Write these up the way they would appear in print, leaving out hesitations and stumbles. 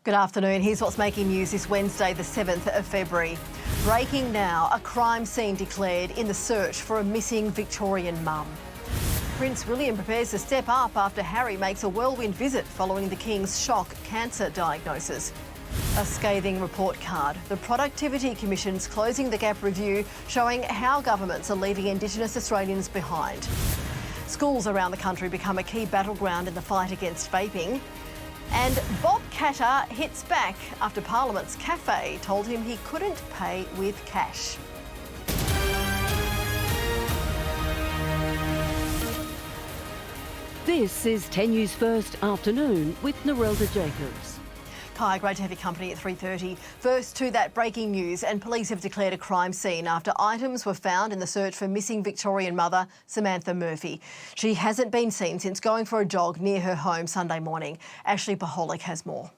Good afternoon. Here's what's making news this Wednesday, the 7th of February. Breaking now, a crime scene declared in the search for a missing Victorian mum. Prince William prepares to step up after Harry makes a whirlwind visit following the King's shock cancer diagnosis. A scathing report card. The Productivity Commission's Closing the Gap review showing how governments are leaving Indigenous Australians behind. Schools around the country become a key battleground in the fight against vaping. And Bob Katter hits back after Parliament's cafe told him he couldn't pay with cash. This is 10 News First Afternoon with Narelda Jacobs. Hi, great to have your company at 3:30. First to that breaking news, and police have declared a crime scene after items were found in the search for missing Victorian mother Samantha Murphy. She hasn't been seen since going for a jog near her home Sunday morning. Ashley Paholic has more.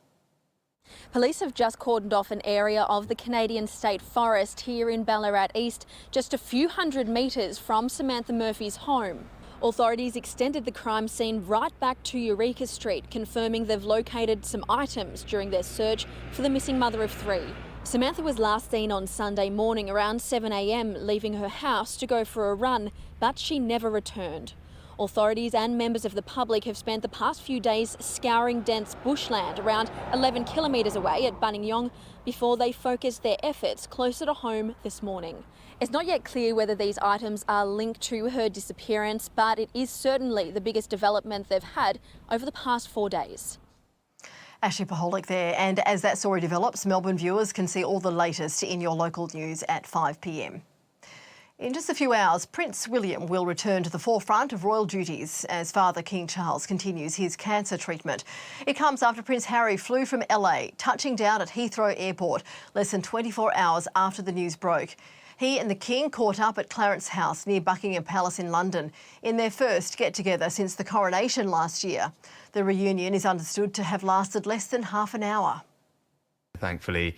Police have just cordoned off an area of the Canadian State Forest here in Ballarat East, just a few hundred metres from Samantha Murphy's home. Authorities extended the crime scene right back to Eureka Street, confirming they've located some items during their search for the missing mother of three. Samantha was last seen on Sunday morning around 7 a.m, leaving her house to go for a run, but she never returned. Authorities and members of the public have spent the past few days scouring dense bushland around 11 kilometres away at Buninyong before they focused their efforts closer to home this morning. It's not yet clear whether these items are linked to her disappearance, but it is certainly the biggest development they've had over the past 4 days. Ashley Paholic there, and as that story develops, Melbourne viewers can see all the latest in your local news at 5 p.m. In just a few hours, Prince William will return to the forefront of royal duties as Father King Charles continues his cancer treatment. It comes after Prince Harry flew from LA, touching down at Heathrow Airport less than 24 hours after the news broke. He and the King caught up at Clarence House near Buckingham Palace in London in their first get-together since the coronation last year. The reunion is understood to have lasted less than half an hour. Thankfully,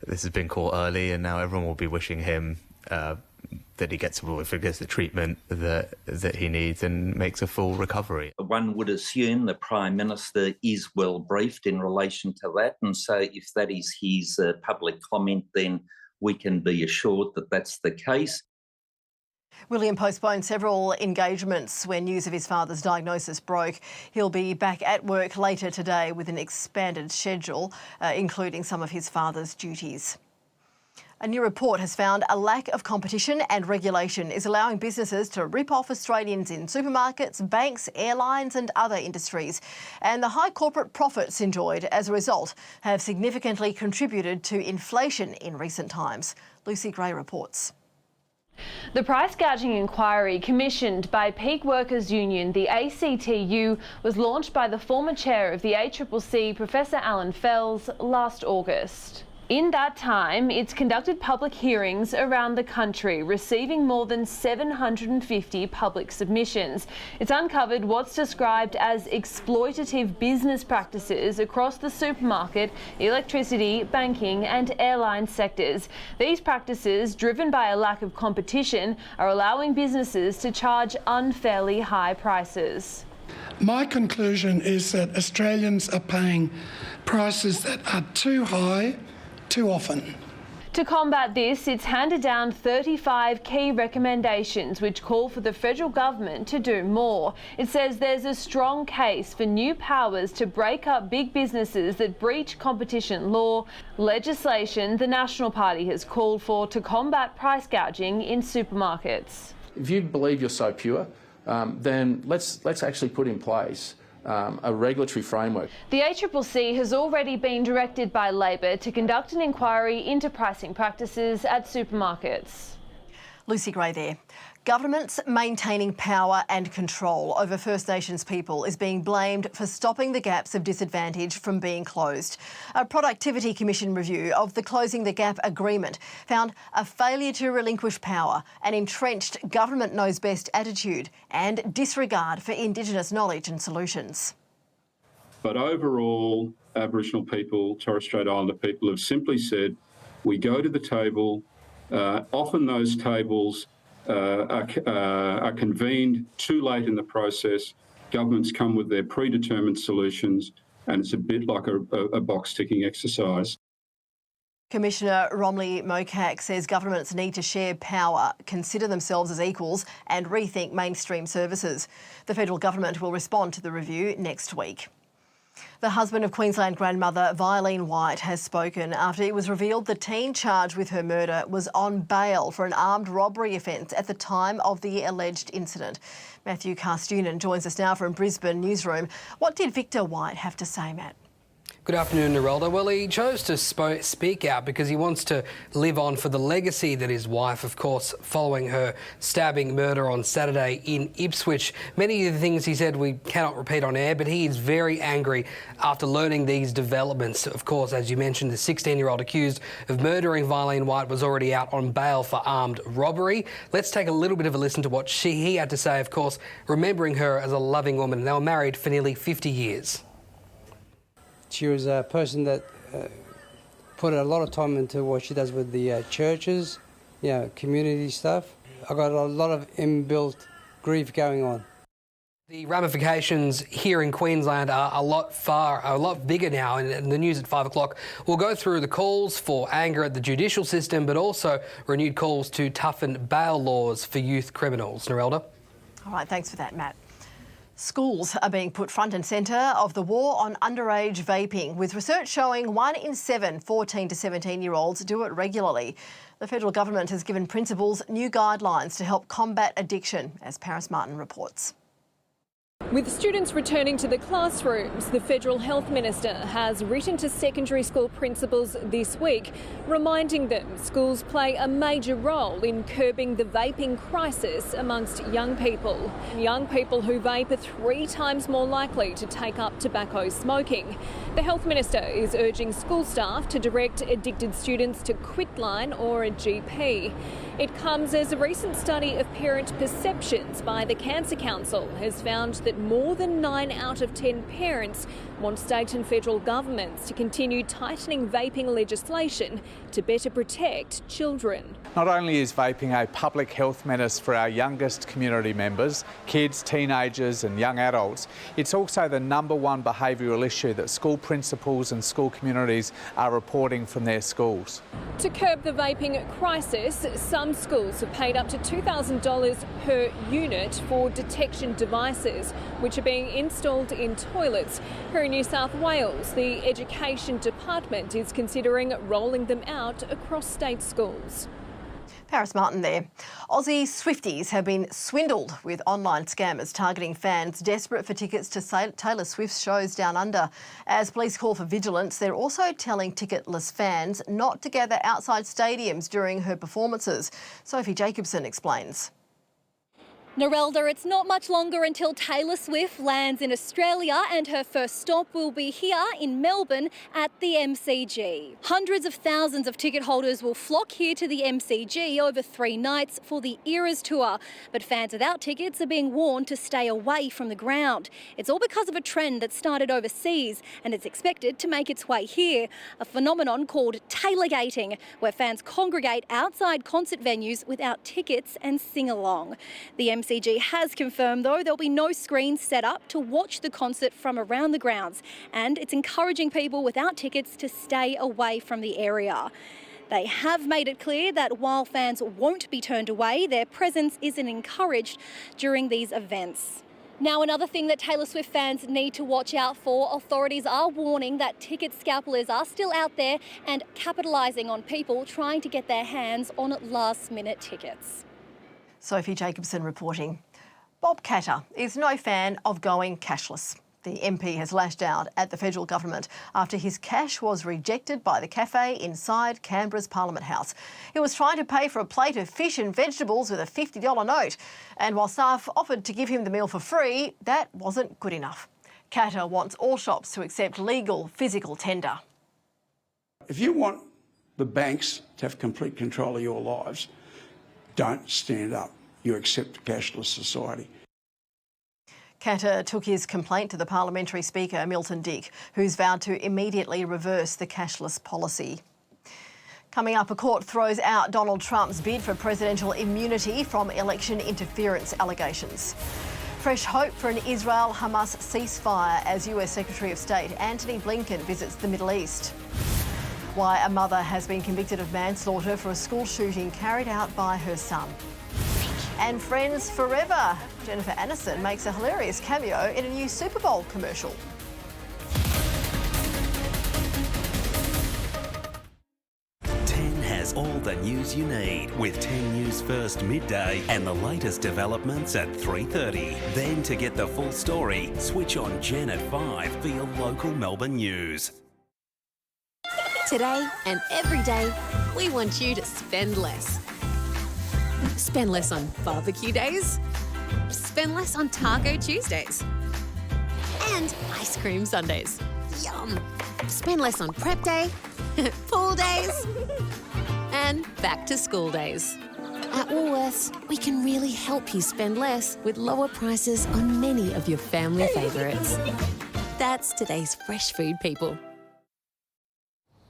this has been caught early, and now everyone will be wishing him that he gets the treatment that he needs and makes a full recovery. One would assume the Prime Minister is well briefed in relation to that, and so if that is his public comment, then we can be assured that that's the case. William postponed several engagements when news of his father's diagnosis broke. He'll be back at work later today with an expanded schedule, including some of his father's duties. A new report has found a lack of competition and regulation is allowing businesses to rip off Australians in supermarkets, banks, airlines and other industries. And the high corporate profits enjoyed as a result have significantly contributed to inflation in recent times. Lucy Gray reports. The price gouging inquiry commissioned by Peak Workers Union, the ACTU, was launched by the former chair of the ACCC, Professor Alan Fels, last August. In that time, it's conducted public hearings around the country, receiving more than 750 public submissions. It's uncovered what's described as exploitative business practices across the supermarket, electricity, banking and airline sectors. These practices, driven by a lack of competition, are allowing businesses to charge unfairly high prices. My conclusion is that Australians are paying prices that are too high, too often. To combat this, it's handed down 35 key recommendations which call for the federal government to do more. It says there's a strong case for new powers to break up big businesses that breach competition law, legislation the National Party has called for to combat price gouging in supermarkets. If you believe you're so pure, then let's actually put in place a regulatory framework. The ACCC has already been directed by Labor to conduct an inquiry into pricing practices at supermarkets. Lucy Gray there. Governments maintaining power and control over First Nations people is being blamed for stopping the gaps of disadvantage from being closed. A Productivity Commission review of the Closing the Gap agreement found a failure to relinquish power, an entrenched government knows best attitude and disregard for Indigenous knowledge and solutions. But overall, Aboriginal people, Torres Strait Islander people have simply said, we go to the table. Often those tables are convened too late in the process. Governments come with their predetermined solutions and it's a bit like a box-ticking exercise. Commissioner Romley Mokak says governments need to share power, consider themselves as equals and rethink mainstream services. The federal government will respond to the review next week. The husband of Queensland grandmother Violene White has spoken after it was revealed the teen charged with her murder was on bail for an armed robbery offence at the time of the alleged incident. Matthew Carstunen joins us now from Brisbane newsroom. What did Victor White have to say, Matt? Good afternoon, Narelda. Well, he chose to speak out because he wants to live on for the legacy that his wife, of course, following her stabbing murder on Saturday in Ipswich. Many of the things he said we cannot repeat on air, but he is very angry after learning these developments. Of course, as you mentioned, the 16-year-old accused of murdering Violene White was already out on bail for armed robbery. Let's take a little bit of a listen to what he had to say, of course, remembering her as a loving woman. They were married for nearly 50 years. She was a person that put a lot of time into what she does with the churches, community stuff. I got a lot of inbuilt grief going on. The ramifications here in Queensland are a lot bigger now, and the news at 5 o'clock will go through the calls for anger at the judicial system, but also renewed calls to toughen bail laws for youth criminals. Narelda? All right, thanks for that, Matt. Schools are being put front and centre of the war on underage vaping, with research showing 1 in 7 14 to 17-year-olds do it regularly. The federal government has given principals new guidelines to help combat addiction, as Paris Martin reports. With students returning to the classrooms, the Federal Health Minister has written to secondary school principals this week, reminding them schools play a major role in curbing the vaping crisis amongst young people. Young people who vape are 3 times more likely to take up tobacco smoking. The Health Minister is urging school staff to direct addicted students to Quitline or a GP. It comes as a recent study of parent perceptions by the Cancer Council has found that more than 9 out of 10 parents want state and federal governments to continue tightening vaping legislation to better protect children. Not only is vaping a public health menace for our youngest community members, kids, teenagers and young adults, it's also the #1 behavioural issue that school principals and school communities are reporting from their schools. To curb the vaping crisis, some schools have paid up to $2,000 per unit for detection devices, which are being installed in toilets. Here in New South Wales, the Education Department is considering rolling them out across state schools. Paris Martin there. Aussie Swifties have been swindled with online scammers targeting fans desperate for tickets to Taylor Swift's shows down under. As police call for vigilance, they're also telling ticketless fans not to gather outside stadiums during her performances. Sophie Jacobson explains. Narelda, it's not much longer until Taylor Swift lands in Australia, and her first stop will be here in Melbourne at the MCG. Hundreds of thousands of ticket holders will flock here to the MCG over 3 nights for the Eras tour, but fans without tickets are being warned to stay away from the ground. It's all because of a trend that started overseas, and it's expected to make its way here, a phenomenon called tailgating, where fans congregate outside concert venues without tickets and sing along. The MCG has confirmed, though, there'll be no screens set up to watch the concert from around the grounds, and it's encouraging people without tickets to stay away from the area. They have made it clear that while fans won't be turned away, their presence isn't encouraged during these events. Now, another thing that Taylor Swift fans need to watch out for, authorities are warning that ticket scalpers are still out there and capitalising on people trying to get their hands on last-minute tickets. Sophie Jacobson reporting. Bob Katter is no fan of going cashless. The MP has lashed out at the federal government after his cash was rejected by the cafe inside Canberra's Parliament House. He was trying to pay for a plate of fish and vegetables with a $50 note, and while staff offered to give him the meal for free, that wasn't good enough. Katter wants all shops to accept legal physical tender. If you want the banks to have complete control of your lives, don't stand up. You accept a cashless society. Katter took his complaint to the Parliamentary Speaker, Milton Dick, who's vowed to immediately reverse the cashless policy. Coming up, a court throws out Donald Trump's bid for presidential immunity from election interference allegations. Fresh hope for an Israel-Hamas ceasefire as US Secretary of State Antony Blinken visits the Middle East. Why a mother has been convicted of manslaughter for a school shooting carried out by her son. And Friends Forever. Jennifer Aniston makes a hilarious cameo in a new Super Bowl commercial. Has all the news you need with 10 News First midday and the latest developments at 3:30. Then to get the full story, switch on Gen at 5 for your local Melbourne news. Today and every day, we want you to spend less. Spend less on barbecue days. Spend less on Taco Tuesdays. And ice cream Sundays. Yum! Spend less on prep day, pool days, and back to school days. At Woolworths, we can really help you spend less with lower prices on many of your family favourites. That's today's fresh food people.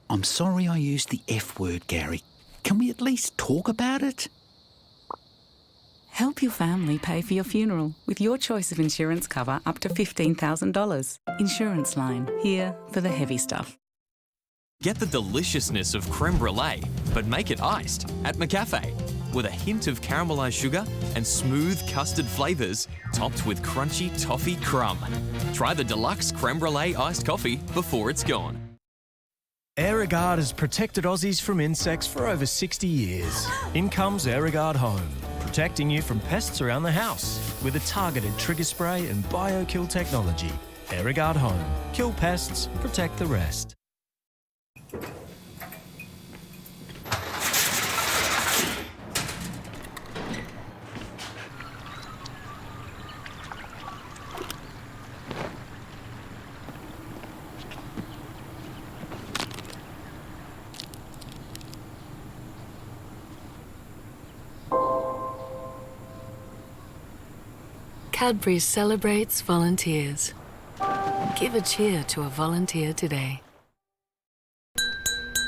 I'm sorry I used the F word, Gary. Can we at least talk about it? Help your family pay for your funeral with your choice of insurance cover up to $15,000. Insurance Line, here for the heavy stuff. Get the deliciousness of creme brulee, but make it iced at McCafe with a hint of caramelised sugar and smooth custard flavours topped with crunchy toffee crumb. Try the deluxe creme brulee iced coffee before it's gone. Airguard has protected Aussies from insects for over 60 years. In comes Airguard Home, protecting you from pests around the house with a targeted trigger spray and biokill technology. Airguard Home. Kill pests, protect the rest. Cadbury celebrates volunteers. Give a cheer to a volunteer today.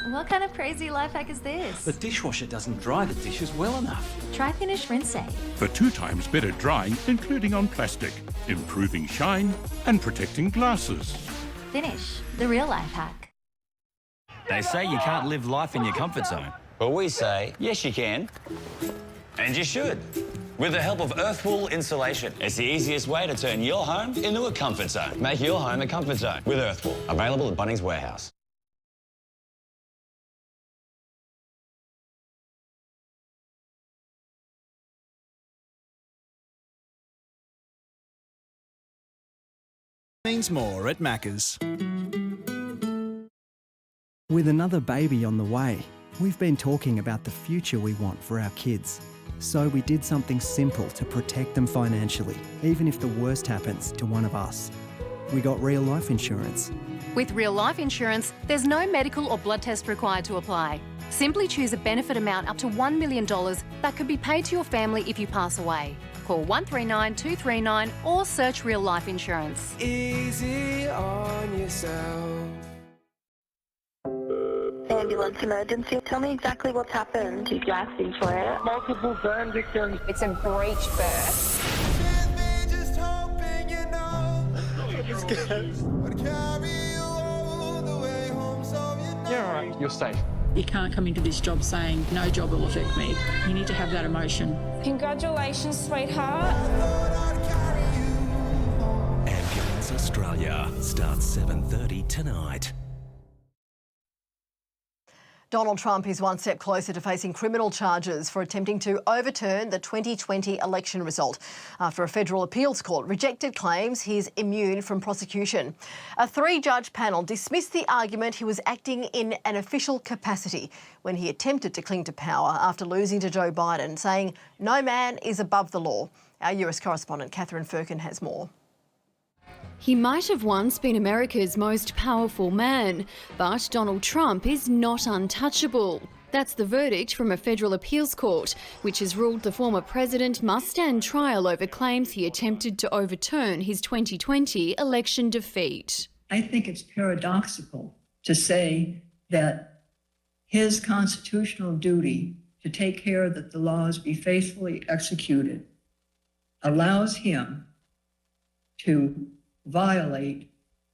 What kind of crazy life hack is this? The dishwasher doesn't dry the dishes well enough. Try Finish Rinse Save. For 2 times better drying, including on plastic, improving shine and protecting glasses. Finish, the real life hack. They say you can't live life in your comfort zone. Well, we say, yes, you can. And you should. With the help of Earthwool Insulation. It's the easiest way to turn your home into a comfort zone. Make your home a comfort zone with Earthwool. Available at Bunnings Warehouse. Means more at Macca's. With another baby on the way, we've been talking about the future we want for our kids. So we did something simple to protect them financially, even if the worst happens to one of us. We got real life insurance. With real life insurance, there's no medical or blood test required to apply. Simply choose a benefit amount up to $1 million that could be paid to your family if you pass away. Call 139 239 or search Real Life Insurance. Easy on yourself. Ambulance emergency. Tell me exactly what's happened. She's gasping for it. Multiple burn victims. It's a breech birth. You're alright. You're safe. You can't come into this job saying, no job will affect me. You need to have that emotion. Congratulations, sweetheart. Ambulance Australia starts 7:30 tonight. Donald Trump is one step closer to facing criminal charges for attempting to overturn the 2020 election result after a federal appeals court rejected claims he's immune from prosecution. A 3-judge panel dismissed the argument he was acting in an official capacity when he attempted to cling to power after losing to Joe Biden, saying no man is above the law. Our US correspondent Catherine Firkin has more. He might have once been America's most powerful man, but Donald Trump is not untouchable. That's the verdict from a federal appeals court, which has ruled the former president must stand trial over claims he attempted to overturn his 2020 election defeat. I think it's paradoxical to say that his constitutional duty to take care that the laws be faithfully executed allows him to violate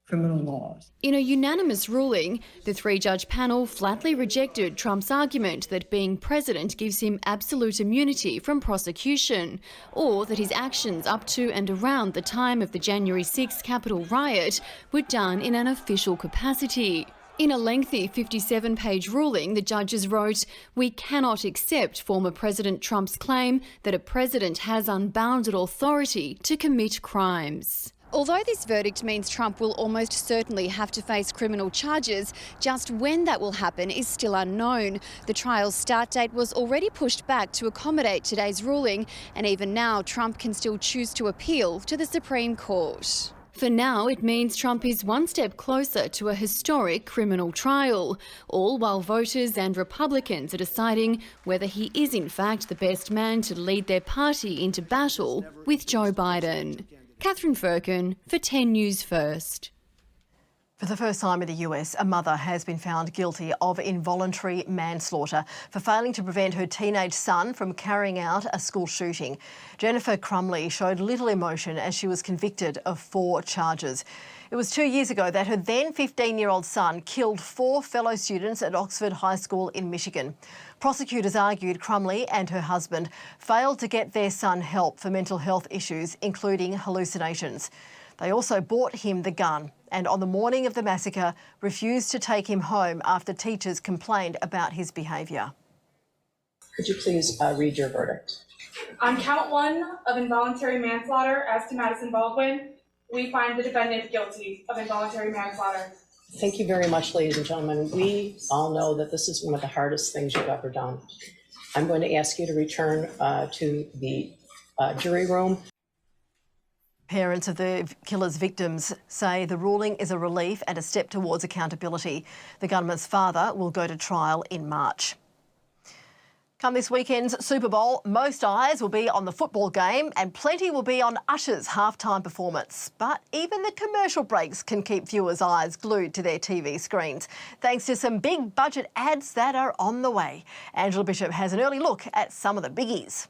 criminal laws. In a unanimous ruling, the three-judge panel flatly rejected Trump's argument that being president gives him absolute immunity from prosecution, or that his actions up to and around the time of the January 6th Capitol riot were done in an official capacity. In a lengthy 57-page ruling, the judges wrote, "We cannot accept former President Trump's claim that a president has unbounded authority to commit crimes." Although this verdict means Trump will almost certainly have to face criminal charges, just when that will happen is still unknown. The trial's start date was already pushed back to accommodate today's ruling, and even now Trump can still choose to appeal to the Supreme Court. For now, it means Trump is one step closer to a historic criminal trial, all while voters and Republicans are deciding whether he is in fact the best man to lead their party into battle with Joe Biden. Catherine Firkin for 10 News First. For the first time in the US, a mother has been found guilty of involuntary manslaughter for failing to prevent her teenage son from carrying out a school shooting. Jennifer Crumley showed little emotion as she was convicted of 4 charges. It was 2 years ago that her then 15-year-old son killed 4 fellow students at Oxford High School in Michigan. Prosecutors argued Crumley and her husband failed to get their son help for mental health issues, including hallucinations. They also bought him the gun and on the morning of the massacre refused to take him home after teachers complained about his behaviour. Could you please read your verdict? On count 1 of involuntary manslaughter as to Madison Baldwin, we find the defendant guilty of involuntary manslaughter. Thank you very much, ladies and gentlemen. We all know that this is one of the hardest things you've ever done. I'm going to ask you to return to the jury room. Parents of the killer's victims say the ruling is a relief and a step towards accountability. The gunman's father will go to trial in March. Come this weekend's Super Bowl, most eyes will be on the football game and plenty will be on Usher's halftime performance. But even the commercial breaks can keep viewers' eyes glued to their TV screens, thanks to some big budget ads that are on the way. Angela Bishop has an early look at some of the biggies.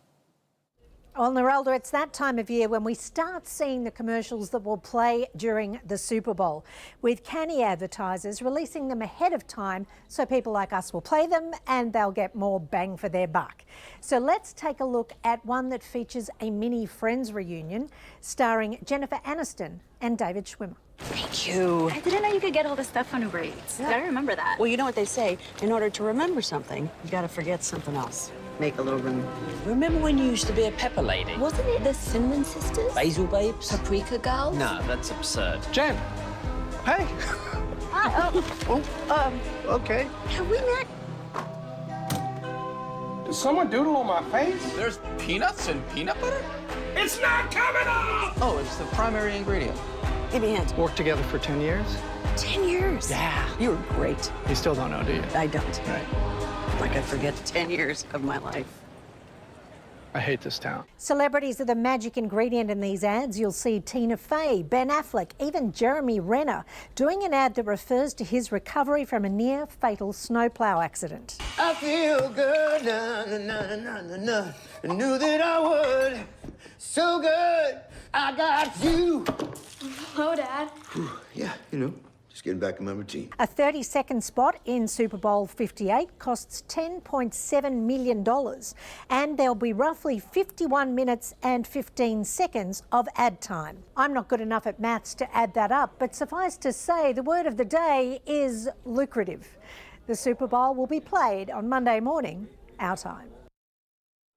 Well, Narelda, it's that time of year when we start seeing the commercials that will play during the Super Bowl, with canny advertisers releasing them ahead of time so people like us will play them and they'll get more bang for their buck. So let's take a look at one that features a mini Friends reunion starring Jennifer Aniston and David Schwimmer. Thank you. I didn't know you could get all this stuff on Uber Eats. I remember that. Well, you know what they say, in order to remember something, you got to forget something else. Make a little room. Remember when you used to be a pepper lady? Wasn't it the Cinnamon Sisters? Basil babes? Paprika Girls? No, that's absurd. Jen! Hey! Hi. Okay. Have we met? Did someone doodle on my face? There's peanuts and peanut butter? It's not coming off! Oh, it's the primary ingredient. Give me a hand. Worked together for 10 years? 10 years? Yeah. You were great. You still don't know, do you? I don't. Right. Like I forget 10 years of my life. I hate this town. Celebrities are the magic ingredient in these ads. You'll see Tina Fey, Ben Affleck, even Jeremy Renner doing an ad that refers to his recovery from a near-fatal snowplow accident. I feel good, na, na, na, na, na. I knew that I would. So good, I got you. Hello, Dad. Yeah, you know, just getting back in my routine. A 30-second spot in Super Bowl 58 costs $10.7 million, and there'll be roughly 51 minutes and 15 seconds of ad time. I'm not good enough at maths to add that up, but suffice to say the word of the day is lucrative. The Super Bowl will be played on Monday morning, our time.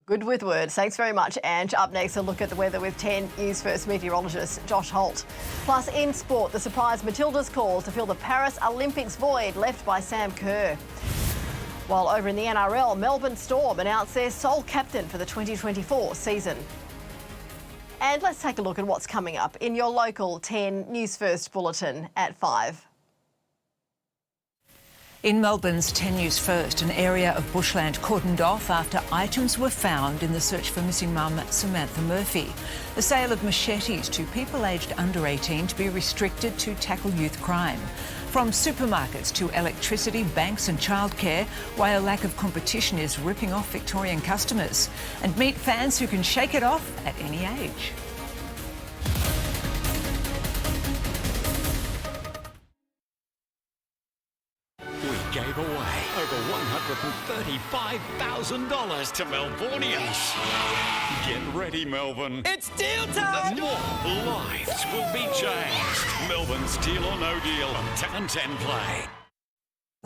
Good with words. Thanks very much, Ange. Up next, a look at the weather with 10 News First meteorologist Josh Holt. Plus, in sport, the surprise Matildas call to fill the Paris Olympics void left by Sam Kerr. While over in the NRL, Melbourne Storm announced their sole captain for the 2024 season. And let's take a look at what's coming up in your local 10 News First bulletin at 5. In Melbourne's 10 News First, an area of bushland cordoned off after items were found in the search for missing mum Samantha Murphy. The sale of machetes to people aged under 18 to be restricted to tackle youth crime. From supermarkets to electricity, banks and childcare, why a lack of competition is ripping off Victorian customers. And meet fans who can shake it off at any age. gave away over $135,000 to Melbournians. Get ready, Melbourne. It's deal time! More lives will be changed. Melbourne's Deal or No Deal on 10 and 10 Play.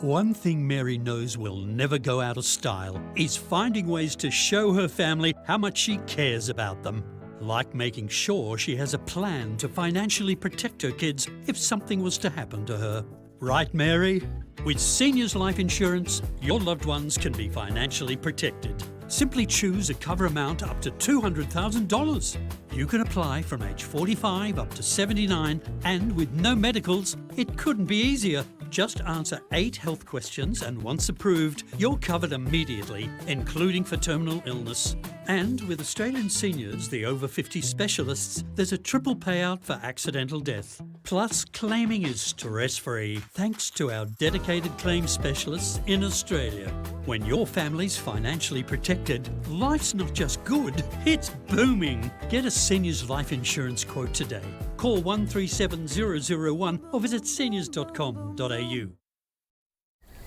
One thing Mary knows will never go out of style is finding ways to show her family how much she cares about them. Like making sure she has a plan to financially protect her kids if something was to happen to her. Right, Mary? With Seniors Life Insurance, your loved ones can be financially protected. Simply choose a cover amount up to $200,000. You can apply from age 45 up to 79, and with no medicals, it couldn't be easier. Just answer 8 health questions, and once approved, you're covered immediately, including for terminal illness. And with Australian Seniors, the over 50 specialists, there's a triple payout for accidental death. Plus, claiming is stress-free thanks to our dedicated claims specialists in Australia. When your family's financially protected, life's not just good, it's booming. Get a Seniors Life Insurance quote today. Call 137001 or visit seniors.com.au.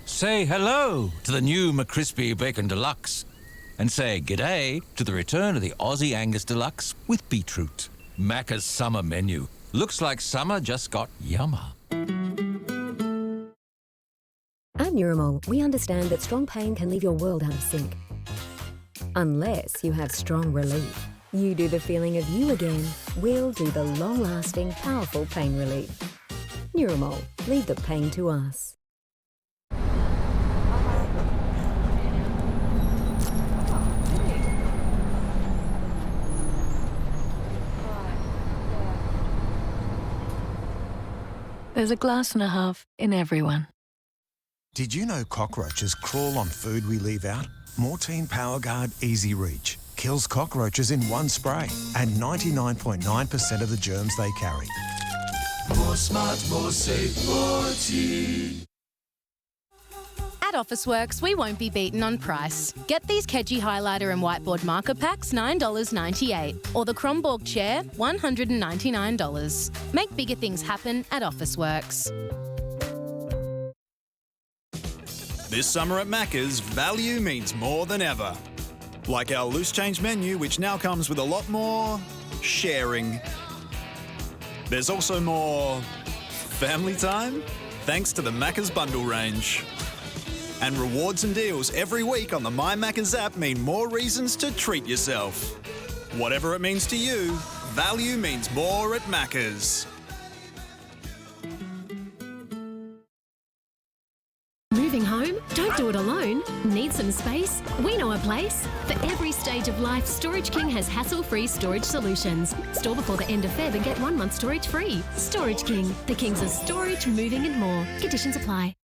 Say hello to the new McCrispy Bacon Deluxe. And say g'day to the return of the Aussie Angus Deluxe with beetroot. Macca's summer menu. Looks like summer just got yummer. At Neuramol, we understand that strong pain can leave your world out of sync. Unless you have strong relief. You do the feeling of you again, we'll do the long-lasting, powerful pain relief. Neuramol, leave the pain to us. There's a glass and a half in everyone. Did you know cockroaches crawl on food we leave out? Mortein PowerGuard Easy Reach kills cockroaches in one spray and 99.9% of the germs they carry. More smart, more safe, more tea. At Officeworks, we won't be beaten on price. Get these Kedgie highlighter and whiteboard marker packs $9.98 or the Kronborg chair $199. Make bigger things happen at Officeworks. This summer at Macca's, value means more than ever. Like our loose change menu, which now comes with a lot more sharing. There's also more family time, thanks to the Macca's bundle range. And rewards and deals every week on the My Macca's app mean more reasons to treat yourself. Whatever it means to you, value means more at Macca's. Moving home? Don't do it alone. Need some space? We know a place. For every stage of life, Storage King has hassle-free storage solutions. Store before the end of Feb and get 1 month storage free. Storage King, the kings of storage, moving and more. Conditions apply.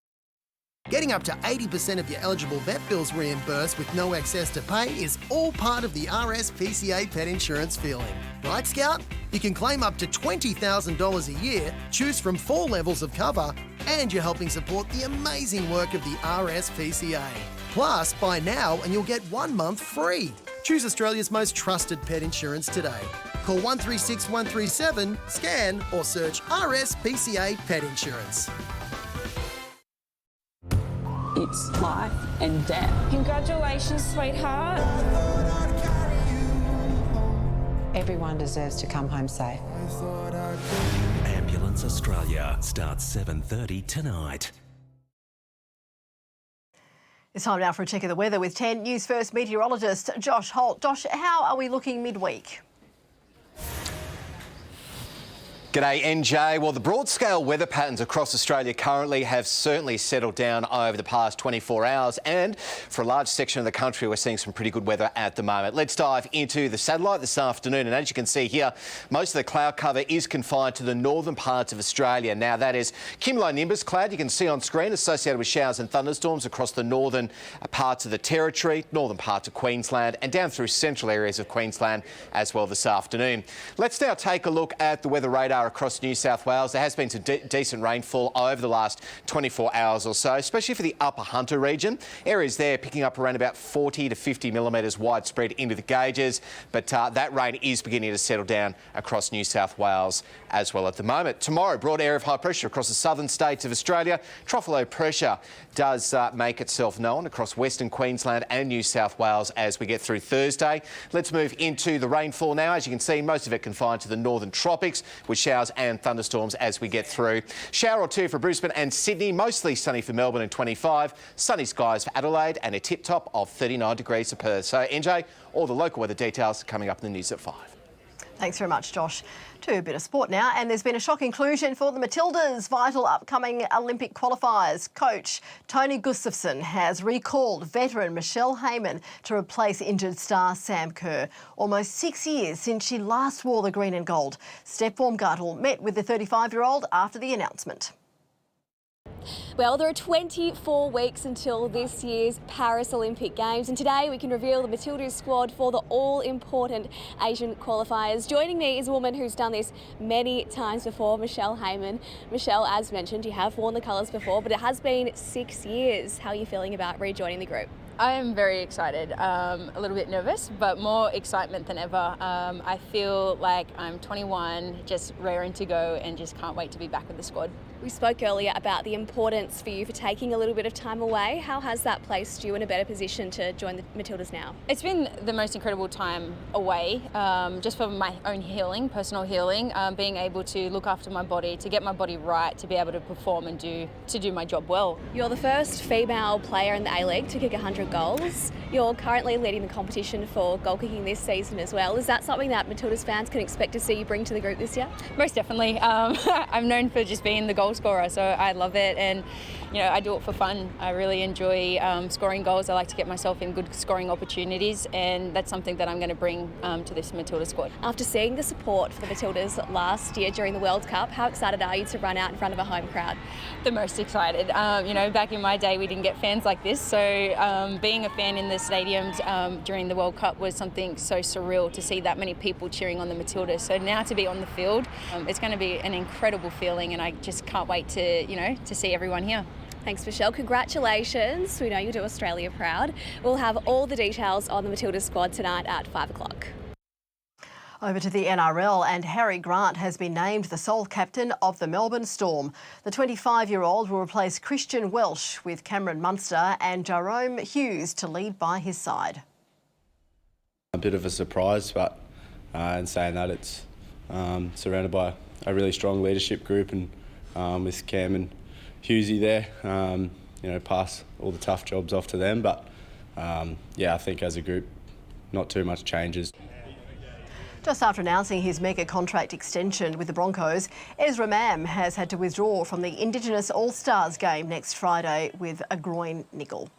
Getting up to 80% of your eligible vet bills reimbursed with no excess to pay is all part of the RSPCA pet insurance feeling. Right, Scout? You can claim up to $20,000 a year, choose from 4 levels of cover, and you're helping support the amazing work of the RSPCA. Plus, buy now and you'll get 1 month free. Choose Australia's most trusted pet insurance today. Call 136 137, scan or search RSPCA Pet Insurance. It's life and death. Congratulations, sweetheart. Everyone deserves to come home safe. Ambulance Australia starts 7:30 tonight. It's time now for a check of the weather with 10 News First meteorologist Josh Holt. Josh, how are we looking midweek? G'day, NJ. Well, the broad-scale weather patterns across Australia currently have certainly settled down over the past 24 hours, and for a large section of the country, we're seeing some pretty good weather at the moment. Let's dive into the satellite this afternoon, and as you can see here, most of the cloud cover is confined to the northern parts of Australia. Now, that is cumulonimbus cloud you can see on screen associated with showers and thunderstorms across the northern parts of the Territory, northern parts of Queensland, and down through central areas of Queensland as well this afternoon. Let's now take a look at the weather radar far across New South Wales. There has been some decent rainfall over the last 24 hours or so, especially for the Upper Hunter region. Areas there picking up around about 40 to 50 millimetres widespread into the gauges, but that rain is beginning to settle down across New South Wales as well at the moment. Tomorrow, broad area of high pressure across the southern states of Australia. Trough low pressure does make itself known across Western Queensland and New South Wales as we get through Thursday. Let's move into the rainfall now. As you can see, most of it confined to the northern tropics with showers and thunderstorms as we get through. Shower or two for Brisbane and Sydney, mostly sunny for Melbourne and 25, sunny skies for Adelaide and a tip-top of 39 degrees for Perth. So, NJ, all the local weather details coming up in the news at 5. Thanks very much, Josh. To a bit of sport now, and there's been a shock inclusion for the Matildas' vital upcoming Olympic qualifiers. Coach Tony Gustafsson has recalled veteran Michelle Heyman to replace injured star Sam Kerr. Almost 6 years since she last wore the green and gold. Steph Baumgartel met with the 35-year-old after the announcement. Well, there are 24 weeks until this year's Paris Olympic Games, and today we can reveal the Matildas squad for the all-important Asian qualifiers. Joining me is a woman who's done this many times before, Michelle Heyman. Michelle, as mentioned, you have worn the colours before, but it has been 6 years. How are you feeling about rejoining the group? I am very excited, a little bit nervous, but more excitement than ever. I feel like I'm 21, just raring to go and just can't wait to be back with the squad. We spoke earlier about the importance for you for taking a little bit of time away. How has that placed you in a better position to join the Matildas now? It's been the most incredible time away, just for my own healing, personal healing, being able to look after my body, to get my body right, to be able to perform and do my job well. You're the first female player in the A-League to kick 100 goals. You're currently leading the competition for goal kicking this season as well. Is that something that Matildas fans can expect to see you bring to the group this year? Most definitely. I'm known for just being the goal scorer, so I love it, and you know, I do it for fun. I really enjoy scoring goals. I like to get myself in good scoring opportunities, and that's something that I'm going to bring to this Matilda squad. After seeing the support for the Matildas last year during the World Cup, how excited are you to run out in front of a home crowd? The most excited. You know, back in my day we didn't get fans like this, so being a fan in the stadiums during the World Cup was something so surreal, to see that many people cheering on the Matildas. So now to be on the field, it's going to be an incredible feeling, and I just can't wait to see everyone here. Thanks, Michelle. Congratulations. We know you do Australia proud. We'll have all the details on the Matildas squad tonight at 5 o'clock. Over to the NRL, and Harry Grant has been named the sole captain of the Melbourne Storm. The 25-year-old will replace Christian Welch with Cameron Munster and Jerome Hughes to lead by his side. A bit of a surprise, but in saying that, it's surrounded by a really strong leadership group, and with Cam and Hughesy there, you know, pass all the tough jobs off to them. But yeah, I think as a group, not too much changes. Just after announcing his mega contract extension with the Broncos, Ezra Mam has had to withdraw from the Indigenous All-Stars game next Friday with a groin niggle.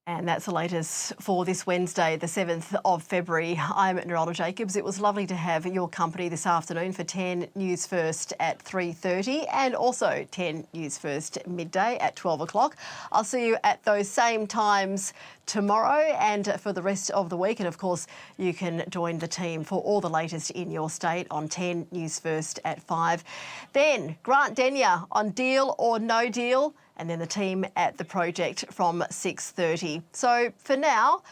And that's the latest for this Wednesday, the 7th of February. I'm Narelda Jacobs. It was lovely to have your company this afternoon for 10 News First at 3:30 and also 10 News First midday at 12 o'clock. I'll see you at those same times tomorrow and for the rest of the week. And of course, you can join the team for all the latest in your state on 10 News First at 5. Then Grant Denyer on Deal or No Deal, and then the team at the project from 6:30. So for now,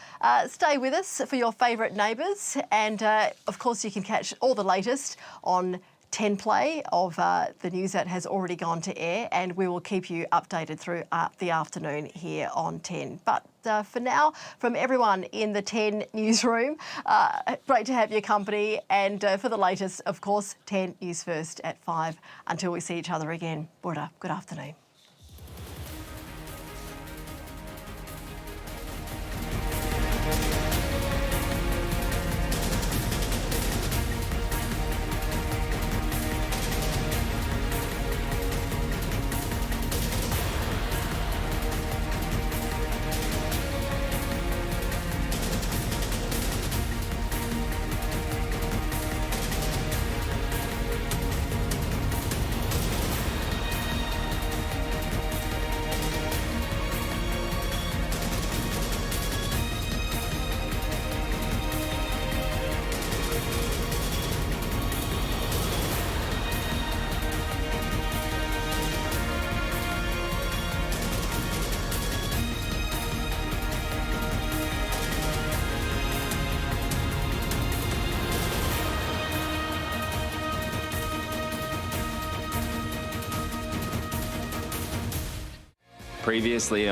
stay with us for your favourite neighbours, and of course you can catch all the latest on 10 Play of the news that has already gone to air, and we will keep you updated through the afternoon here on 10. But for now, from everyone in the 10 newsroom, great to have your company, and for the latest, of course, 10 News First at 5. Until we see each other again, Buddha, good afternoon. previously